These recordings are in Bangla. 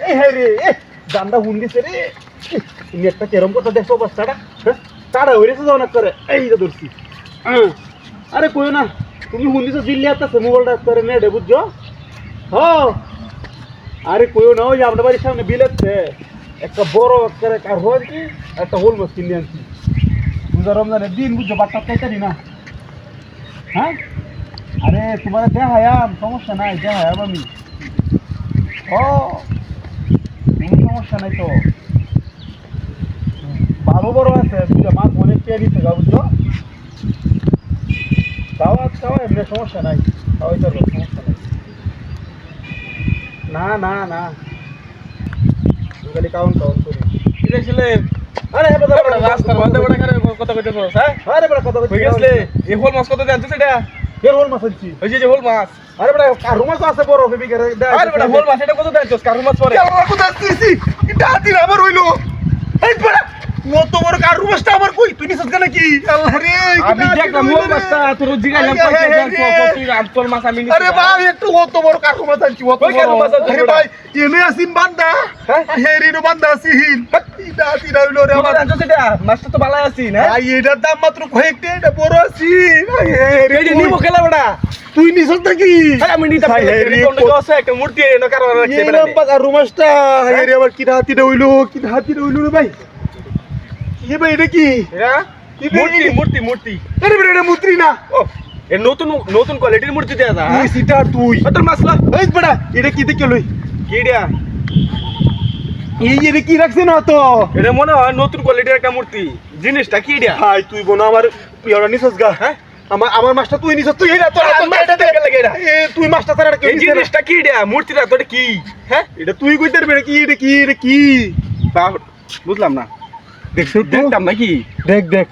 এই হ্যাঁ রে জানটা হুন্দিছে রে তুমি একটা কেরম কথা দেখছো অবস্থাটা হ্যাঁ তারা হইরেছে যাও না করে এই যে ধরছি আরে কইও না তুমি হুন্দিছো দিল্লি আসতেছে মোবাইলটা করে নেড়ে বুঝছো হ আরে কইও না ওই যে আপনার বাড়ির সামনে বিলেছে একটা বড় করে কার কি একটা হোল মাছ কিনে আনছি বুঝা রমজানের দিন বুঝছো বাচ্চা খাইতারি না হ্যাঁ আরে তোমার দেখায়াম সমস্যা নাই দেখায়াম আমি ও কোনো সমস্যা নাই তো ভালো বড় আছে বুঝছো মাছ অনেক পেয়ে দিচ্ছে গা বুঝছো খাওয়া খাওয়া এমনি সমস্যা নাই খাওয়াই তো সমস্যা নাই না না না খালি কাউন্ট কাউন্ট করি কিরে ছিলে আরে হে বড় বড় রাস্তার মধ্যে বড় করে কথা কইতেছ হ্যাঁ আরে বড় কথা কই গেছলে এই হোল মাছ কত জানছিস এটা এর হোল মাছ আনছি ওই যে হোল মাছ আরে বড় কারু মাছ আছে বড় বেবি করে আরে বড় হোল মাছ এটা কত জানছিস কারু মাছ পরে আল্লাহ কোথা আসছিস এটা দিন আমার হইলো এই বড় কত বড় কারু মাছটা আমার কই তুই নিছস কেন কি আল্লাহ রে আমি দেখলাম হোল মাছটা তোর জিগাইলাম কই জানছো তুই আমতল মাছ আমি আরে ভাই একটু কত বড় কারু মাছ আনছি কত কই কারু মাছ আনছিস আরে ভাই এনে আসিন বান্দা হ্যাঁ হেরিনো বান্দা আসিন এটা দিন হইলো রে আমার জানছো এটা মাছটা তো ভালো আছি না ভাই এটার দাম মাত্র কয়েকটা এটা বড় আছি এই যে নিবো খেলা বড়া তুই নিছস নাকি আরে আমি নিতে পারি কোন আছে একটা মূর্তি এনে কারণ রাখতে এই পারে লম্বা কারু মাছটা হেরি আবার কি হাতিটা হইলো কি হাতিটা হইলো রে ভাই এ ভাই এটা কি এরা মূর্তি মূর্তি মূর্তি আরে ভাই এটা মুত্রি না ও এ নতুন নতুন কোয়ালিটির মূর্তি দেয়া দা তুই সিটা তুই তোর মাছলা এই বড়া এটা কি দেখে লই কিডা এই এটা কি রাখছে না তো এটা মনে হয় নতুন কোয়ালিটির একটা মূর্তি জিনিসটা কিডা ভাই তুই বোনা আমার পিওরা নিছস গা হ্যাঁ আমার মাছটা তুই নিছস তুই এটা তোর এটা দেখে লাগে এটা এ তুই মাছটা তারা কি এই জিনিসটা কিডা মূর্তিটা তো এটা কি হ্যাঁ এটা তুই কইতে পারবি কি এটা কি এটা কি বুঝলাম না দেখছো তো দেখতাম নাকি দেখ দেখ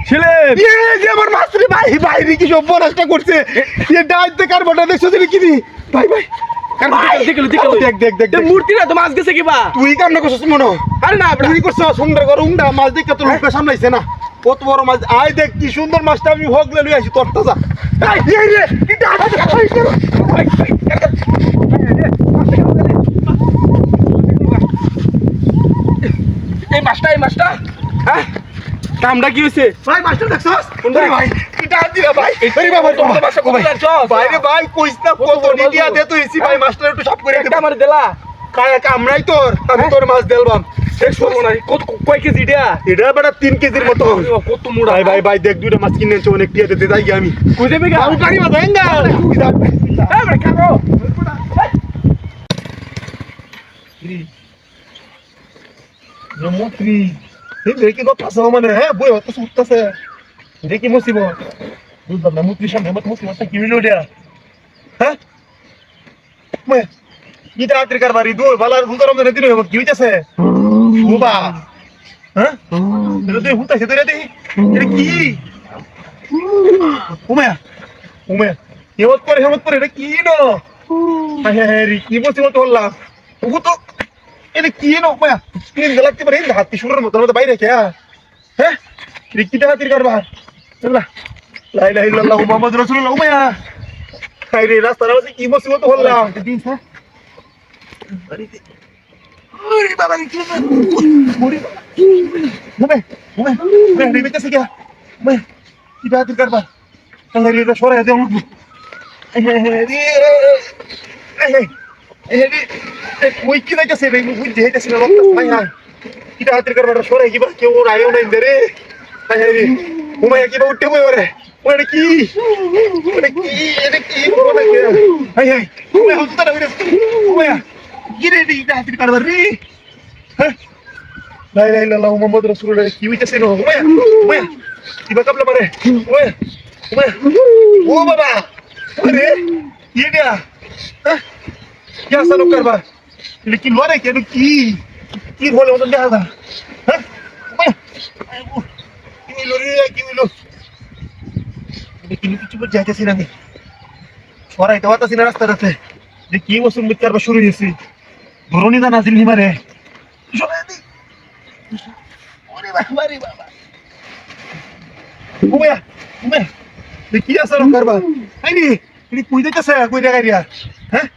ছেলে এ যে আমার মাছরে ভাই ভাই রে কি সব বনাসটা করছে এ ডাইট দে কারবটা দেখছো যে কি দি ভাই ভাই দেখলো দেখ দেখ দেখ দেখ মূর্তিটা তো মাছ গেছে কিবা তুই কাম না করছিস মনো আরে না তুই করছিস সুন্দর করে উন্ডা মাছ দেখে তো লোকে সামলাইছে না কত বড় মাছ আয় দেখ কি সুন্দর মাছটা আমি হগলে লই আসি তোর তাজা এই রে এটা এই মাছটা হ্যাঁ নামটা কি হইছে ভাই মাছটা দেখছস কোনটা? ভাই এটা দিরা ভাই এই বাবা তোমার মাছটা কত জানছো ভাই রে ভাই কইস না কত নিদিয়া দে তো এসি ভাই মাছটা একটু সাফ করে একটা আমার দেলা কায়া কামড়াই তোর আমি তোর মাছ দেলবাম দেখছো মনে হয় কত কয় কেজি এটা এটা বেটা 3 কেজির মতো কত মুড়া ভাই ভাই ভাই দেখ দুইটা মাছ কিনে এনেছে অনেক টিয়া দিতে যাই আমি কই দেবে গা আমি পারি মাছ হেঙ্গা এই বড় কারো মুত্রি এই দেখি তো পাসা মানে হ্যাঁ বই অত সুত্তাছে দেখি মুসিব বুঝলাম না মুত্রি সামনে মত মুসিব কি হইলো এটা হ্যাঁ মই ইটা রাত্রি কারবারি দো বালার হুদারম জানে দিন কি হইতাছে ওবা হ্যাঁ এটা তুই হুতাছে তোরে দেখি এটা কি উমায়া উমায়া হেমত করে এটা কি নো হ্যাঁ রে কি মুসিবত হল্লা ও তো এটা কি নো উমায়া স্ক্রিন গলাতে পারে হাতি শুরুর মতো মতো বাইরে কে হ্যাঁ রিকিটা হাতির কারবার চলা লা ইলাহা ইল্লাল্লাহ মুহাম্মাদুর রাসূলুল্লাহ উমায়া হাই রে রাস্তার মধ্যে কি মুসিবত হল্লা দিন স্যার আরে বাবা কি মরি উমে উমে উমে রিবিতে সিগা উমে কিটা হাতির কারবার তাহলে রে সরে দে উমে ওই কি যাইতেছে রে ওই যে যাইতেছে না ভাই হাই কিটা হাতের কারবার সরে কিবা কেউ আইও নাই রে ভাই হাই রে উমায়া কিবা উঠতে বই ওরে ওরে কি এটা কি বলো না হাই হাই উমায়া হুতটা না উমায়া কি রে কিটা হাতের কারবার রে হ্যাঁ লা ইলাহা ইল্লাল্লাহ মুহাম্মাদুর রাসূলুল্লাহ কি হইতাছে না উমায়া উমায়া কিবা কাবলা মারে উমায়া উমায়া ও বাবা আরে কি এটা হ্যাঁ क्या सर करवा लेकिन वो रे क्या की बोले मतलब क्या था हैं की मिलो रे की मिलो लेकिन কিছু বুঝ যাইতেছি না ছড়াই তো আতাছি না রাস্তা রাতে যে কি ওসুম মিট করবা শুরু হইছে ধরনি না নাজিল নি মারে সরাই দি ওরে বাবা রে বাবা ওয়া কি আসর করবা আইনি কই যাইতেছে কই জায়গা রিয়া হ্যাঁ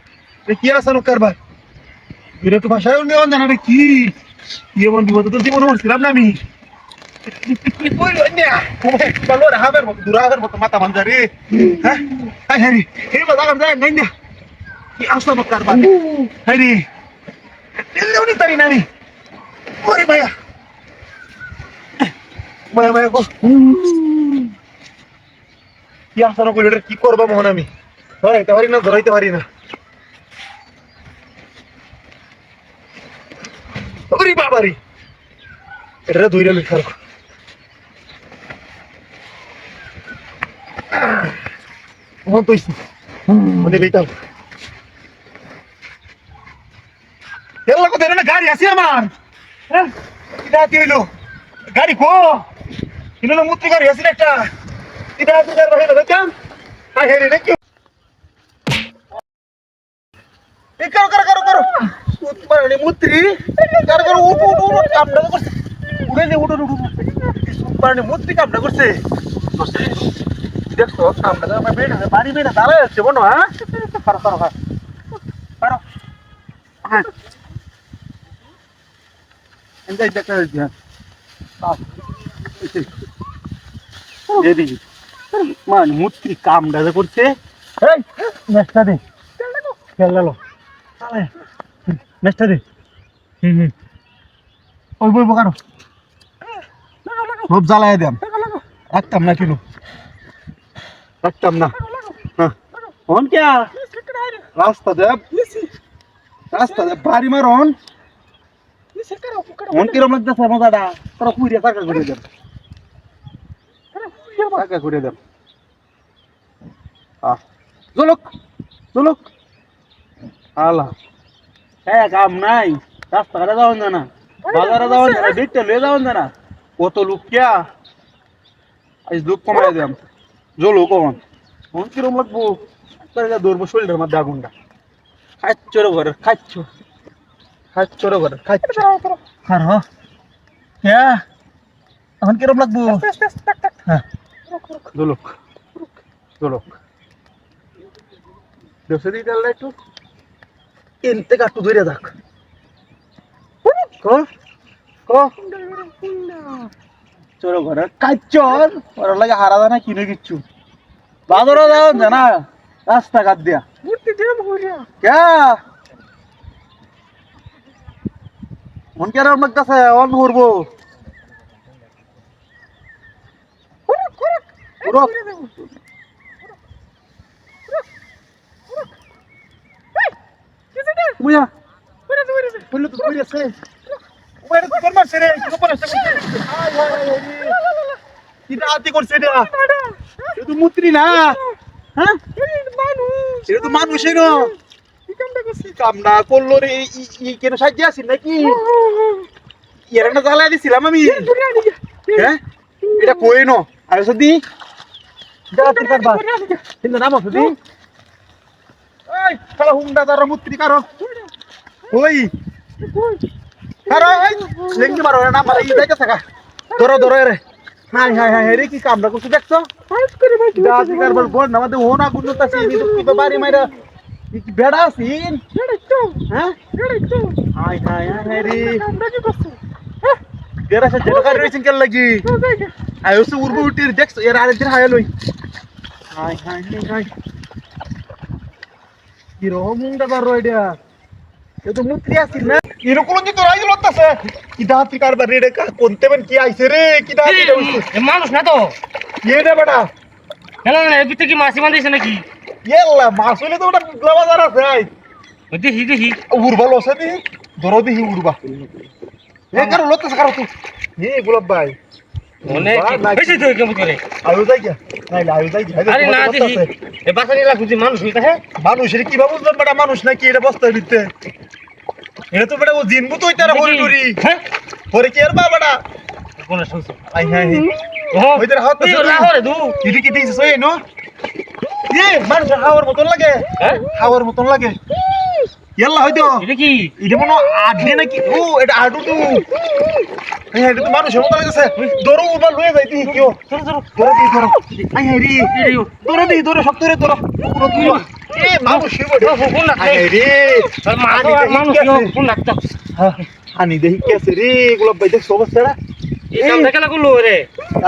কি আসানো কারবার এটা তো ভাষায় নেওয়া জানা রে কি এমন বিপদ তো জীবন হচ্ছিলাম না আমি কি কইল না ভালো রাহাবের মতো দুরাবের মতো মাথা মানজা রে হ্যাঁ হ্যাঁ রে এই বাদা যায় নাই না কি আসানো কারবার হ্যাঁ রে এলেও নি তারি না আমি ওরে ভাইয়া মায়া মায়া গো কি আসানো কইল রে কি করব মোহন আমি ধরাইতে পারি না ধরাইতে পারি না ওরে বাবারে এটা ধইরা লইছাল মোহন তুইছি মনে লইতাম এলা কত না গাড়ি আছে আমার হ্যাঁ কিটা দিলো গাড়ি কো কিনো মুত্রি গাড়ি আছে একটা কিটা দিলো রহে না কাম আই হেরি রে কি এ করো মানে মুত্রি করো উঠ কামটা করছে উড়ে যে উঠ মানে মুত্রি কামটা করছে দেখছো কামটা আমার বেটা বাড়ি বেটা দাঁড়ায় আছে বনো হ্যাঁ পারো হ্যাঁ এনজাই দেখা হচ্ছে এদি মানে মুত্রি কামটা যে করছে এই নেক্সটটা দে খেলালো নেক্সটটা দে ওই বই বকারো সব জ্বালায় দিলাম একটাম না কিলো একটাম না হ্যাঁ অন কে রাস্তা দে বাড়ি মারন অন কিরম লাগতেছে মজাটা তোরা পুরিয়া টাকা করে দেব জলক আল্লাহ হ্যাঁ কাম নাই রাস্তাঘাটে যাওয়ান জানা বাজারে যাওয়ান জানা দেখতে লয়ে যাওয়ান জানা কত লোক কিয়া আজ লোক কমাই দিলাম জলক অন কিরম লাগবো ধরবো শরীরের মধ্যে আগুনটা খাচ্ছ রে ঘরে খাচ্ছ আর হ্যাঁ এখন কিরম লাগবো হ্যাঁ জলক দেশে দিয়ে ডাল একটু এনতে কাটু ধরে থাক চলো ঘরে কাচ্চর ওর লাগে হারা জানা কিনে কিচ্ছু বাজারে যাও জানা রাস্তাঘাট দিয়া কে মন কে আমার কাছে অন করবো Muya. Pulo to puya se. Umere to forma se re. Ko pala se. Ay. Kita ati korse dia. Itu mutri na. Ha? Itu মানুষ এনো। কামনা করলো রে ই কেন সাজিয়ে আছিস নাকি? এর না জ্বালা দিছিলাম আমি। হ্যাঁ? এটা কই নো? আর সদি যা তুই করবা। কিন্তু নাম সদি। এই শালা হুমডা দার মুত্রি কারো। ওই কারো এই লেঙ্গি মারো না মারা ই যাইতে থাকা। ধরো রে। হাই রে কি কামটা করছিস দেখছো? দাদি কারবার বল না আমাদের ওনা গুনতাছি নি তো কি বাড়ি মাইরা কি বেড়া আছিস? হ্যাঁ? হাই রে। বেড়া সে জেল কার রইছিন কেন লাগি? আই ওসে উড়বো উঠির দেখছো এর আরেকদিন হাই লই। হাই কি রহমুন্ডা বার রইডা এ তো মুত্রি আসিস না এরকম যে তোর আইল লতাছে কি দাতি কারবার রে কোনতে বেন কি আইছে রে কি দাতি এ মানুষ না তো এ রে বেটা না এ ভিতরে কি মাছি বাঁধাইছে নাকি এলা মাছ হইলে তো ওটা পুগলা বাজার আছে আই দেখি উড়বা লসে দি ধরো দি উড়বা এ কারো লতাছে কারো তুই এ গোলাপ ভাই মনে হইছে তো কেমন করে আয়ো যাই গা নাইলে আয়ো যাই আরে না দেখি এ বাসানি লাগুজি মানুষ হইতা হ্যাঁ মানুষের কি ভাবুন বেটা মানুষ নাকি এটা বস্তায় দিতে এটা তো বেটা ও জিনবু তো ইতারা হরি টরি হ্যাঁ পরে কি আর বাবাটা কোন শুনছ আই হ্যাঁ ও ওইদের হাত তুই না হরে দু ইদি কি দিছিস ওই নো এ মানুষ হাওয়ার মতন লাগে হ্যাঁ হাওয়ার মতন লাগে ইয়াল্লা হইতো এটা কি এটা মনে আডলে নাকি ও এটা আডু তো হ্যাঁ এটা তো মানুষের মতো লাগছে ধরো উবার লয়ে যাই তুই কিও ধরো আই হ্যাঁ রে ধরো শক্ত রে ধরো পুরো তুই এ মানুষ বড় কোন না রে মানুষ কোন লাগতো আনি দেখি কি আছে রে এগুলো বাইতে অবস্থাটা এটা দেখলা গুলো রে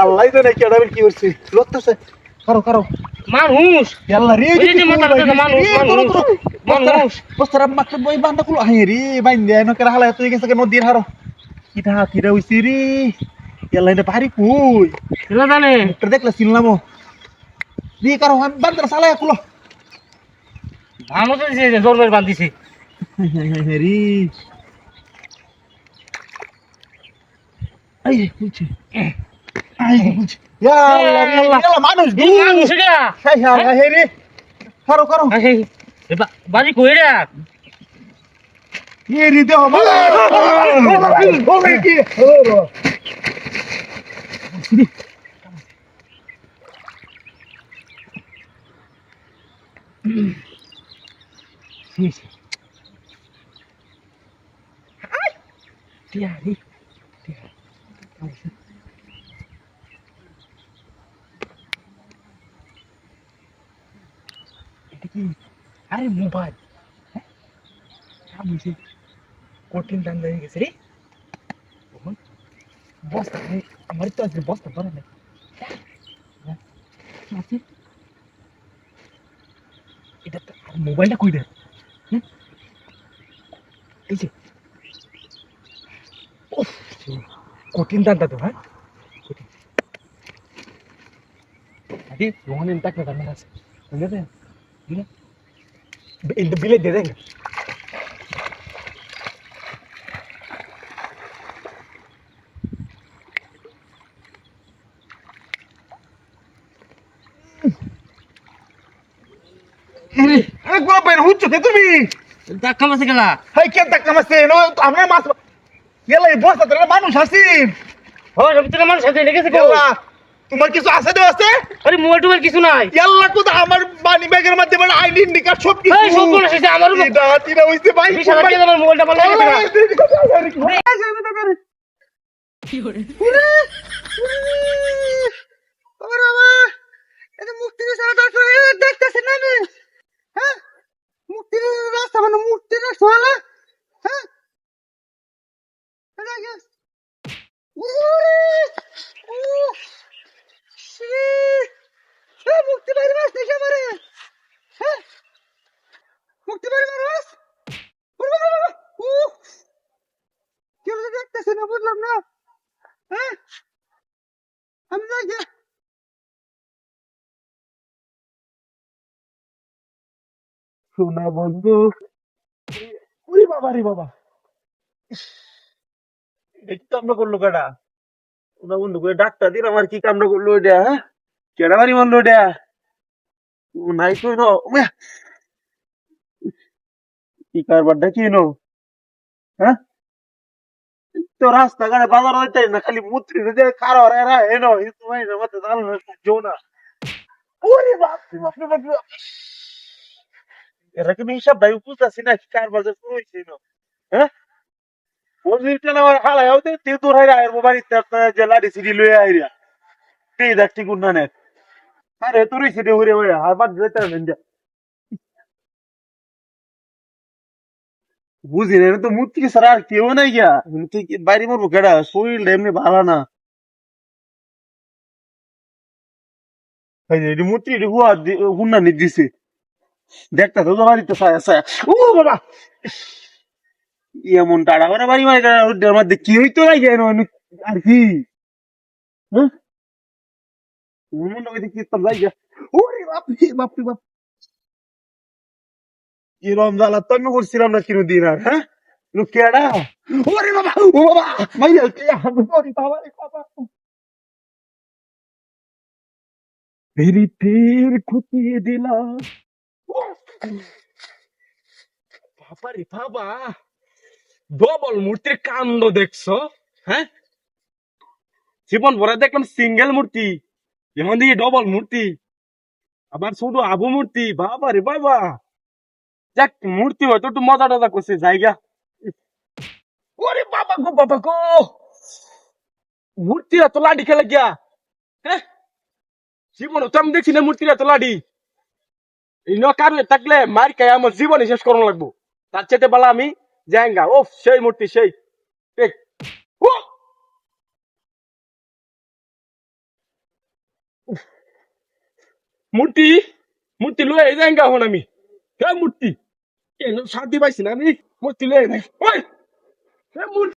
আল্লাহ তো নাকি আড়াবেন কি করছে লড়তেছে কারো কারো মানুষ আল্লাহ রে ওই যে মাথা মানুষ বস্তারা মাত্র বই বান্দা কুলো হাই রে বাইন দে ন কেরা হালা তুই গেছে নদীর হারো কিটা হইছে রে আল্লাহ এটা ভারী কই এলা জানে তো দেখলা চিনলামও দি কারো বান্দা সালা কুলো ভালো তো দিছে জোরবের বান্ধিছে রে আই বুঝছি আই বুঝছি আল্লাহ মানুষ এই মানুষ এটা হাই হাই রে কারো বাড়ি কই রে ये रीते हो गई की আরে মোবাইল বুঝি কঠিন দান হয়ে গেছে রে বস্তা আমার তো আজকে বস্তা ধরে নাই এটা তো মোবাইলটা কই দে এই যে কঠিন দানটা তো হ্যাঁ আরে রোহন ইনটাক না দান আছে বুঝলে இந்த பில்லை தேங்க আরে গোলা বাইন হুচ্ছ কে তুমি ধাক্কা মারছে গেলা হাই কে ধাক্কা মারছে নো আমরা মাছ এলা এই বস্তা তোরা মানুষ আসিন ও ভিতরে মানুষ সাথে লেগেছে এলা তোমার কিছু আছে তো আছে আরে মোবাইল টোবাইল কিছু নাই এলা কো আমার মানি ব্যাগের মধ্যে মানে আইডেন্টি কার্ড সব কিছু এই সব বলে সেটা আমার এটা তিরা হইছে ভাই 20,000 টাকা আমার মোবাইলটা পাল্টে গেছে কি করে ওরে বাবা এটা মুক্তির সাথে দেখতেছেন না হ্যাঁ মুক্তির রাস্তা মানে মুক্তির রাস্তা হলো হ্যাঁ এটা কি মুক্তি বাড়ি মাস দেখে আমারে হ্যাঁ মুক্তি বাড়ি মাস কেউ দেখতেছে না বুঝলাম না হ্যাঁ আমি যাই শোনা বন্ধু ওরে বাবা রে বাবা এই কামটা করলো কেডা ওনা বন্ধু করে ডাক্তার দিন আমার কি কামটা করলো এটা হ্যাঁ কেডা বাড়ি মারলো এটা ও নাই তো কি কারবারটা কি নো হ্যাঁ তো রাস্তাঘাটে বাজার হইতে না খালি মুত্রি যে কারো এরা এনো তোমার মতে জানো না জো না ওরে বাপ রে বাপ রে বাপ রে এরা কি হিসাব ভাই বুঝতেছি না কি কারবার যে শুরু হয়েছে হ্যাঁ ওজিটা না হালাই হইতে তে তোর হাইরা আর মোবাইল যে লাড়ি সিডি লয়ে আইরা এই দেখটি গুন্না নে আরে তোরই সিডি হইরে ওই আর বাদ যেতে না যা বুঝি না তো মুত্তি সারা আর কেউ নাই গিয়া তুই বাইরে মরবো কেডা শরীর এমনি ভালো না এই যে মুত্তি হুয়া হুন্না নি দিছে দেখতা তো বাড়িতে ছায়া ছায়া ও বাবা এমন টাড়া করে বাড়ি মারে ওর মধ্যে কি হইতো না কেন আর কি হ্যাঁ মনে হয় কি তোর যাই ওরে বাপ রে বাপ রে বাপ কি রমজালা তো আমি করছিলাম না কিনো দিন আর হ্যাঁ কেডা ওরে বাবা ও বাবা মাইয়া কে ওরে বাবা রে বাবা মেরি তীর খুঁটিয়ে দিলাম বাবা রে বাবা ডবল মূর্তির কাণ্ড দেখছো হ্যাঁ জীবন ভরা দেখলাম সিঙ্গেল মূর্তি এখন দিকে ডবল মূর্তি আবার ছোট আবু মূর্তি বাবা রে বাবা যাক মূর্তি হয়তো একটু মজা টজা করছে জায়গা ওরে বাবা গো মূর্তিরা তো লাডি খেলে গিয়া হ্যাঁ জীবন তো আমি দেখছি না মূর্তিরা তো লাডি এই নকার থাকলে মার খাই আমার জীবন শেষ করুন লাগবো তার চেতে বলা আমি জায়গা ও সেই মূর্তি সেই ঠিক ও মূর্তি মূর্তি লয়ে জায়গা হন আমি হ্যাঁ মূর্তি কেন শান্তি পাইছি না আমি মূর্তি লয়ে নাই ওই হ্যাঁ মূর্তি